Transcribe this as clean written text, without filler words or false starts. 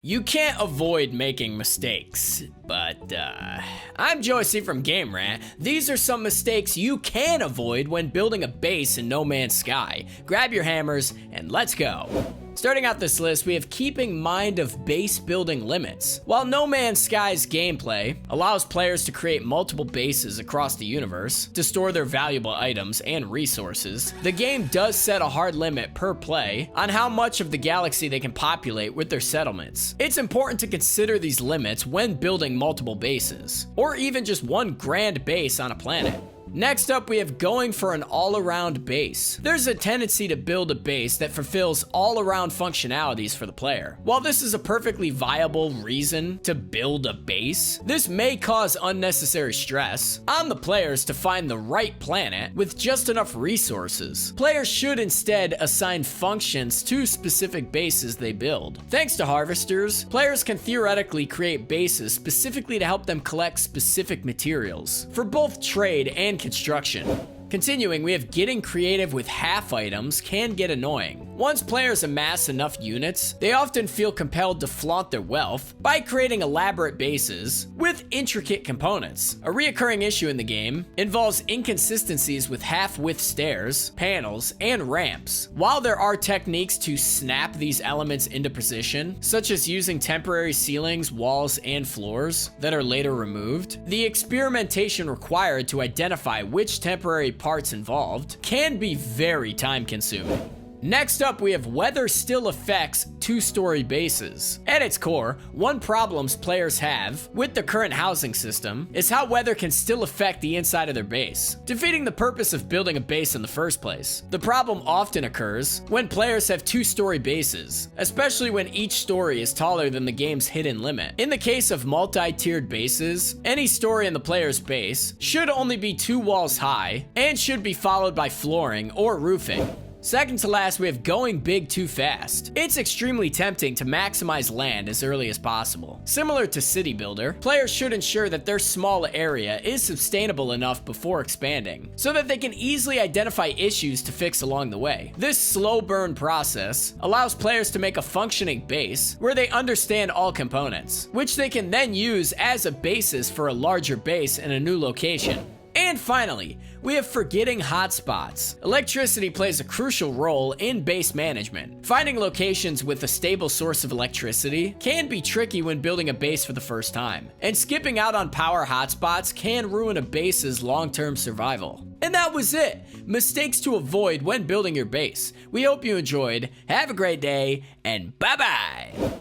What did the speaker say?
You can't avoid making mistakes, but I'm Joycey from Game Rant. These are some mistakes you can avoid when building a base in No Man's Sky. Grab your hammers and let's go. Starting out this list, we have keeping mind of base building limits. While No Man's Sky's gameplay allows players to create multiple bases across the universe to store their valuable items and resources, the game does set a hard limit per play on how much of the galaxy they can populate with their settlements. It's important to consider these limits when building multiple bases, or even just one grand base on a planet. Next up, we have going for an all-around base. There's a tendency to build a base that fulfills all-around functionalities for the player. While this is a perfectly viable reason to build a base, this may cause unnecessary stress on the players to find the right planet with just enough resources. Players should instead assign functions to specific bases they build. Thanks to harvesters, players can theoretically create bases specifically to help them collect specific materials for both trade and construction. Continuing, we have getting creative with half items can get annoying. Once players amass enough units, they often feel compelled to flaunt their wealth by creating elaborate bases with intricate components. A reoccurring issue in the game involves inconsistencies with half-width stairs, panels, and ramps. While there are techniques to snap these elements into position, such as using temporary ceilings, walls, and floors that are later removed, the experimentation required to identify which temporary parts involved can be very time-consuming. Next up, we have weather still affects two-story bases. At its core, one problem players have with the current housing system is how weather can still affect the inside of their base, defeating the purpose of building a base in the first place. The problem often occurs when players have two-story bases, especially when each story is taller than the game's hidden limit. In the case of multi-tiered bases, any story in the player's base should only be 2 walls high and should be followed by flooring or roofing. Second to last, we have going big too fast. It's extremely tempting to maximize land as early as possible. Similar to City Builder, players should ensure that their small area is sustainable enough before expanding, so that they can easily identify issues to fix along the way. This slow burn process allows players to make a functioning base where they understand all components, which they can then use as a basis for a larger base in a new location. And finally, we have forgetting hotspots. Electricity plays a crucial role in base management. Finding locations with a stable source of electricity can be tricky when building a base for the first time, and skipping out on power hotspots can ruin a base's long-term survival. And that was it. Mistakes to avoid when building your base. We hope you enjoyed. Have a great day, and bye-bye!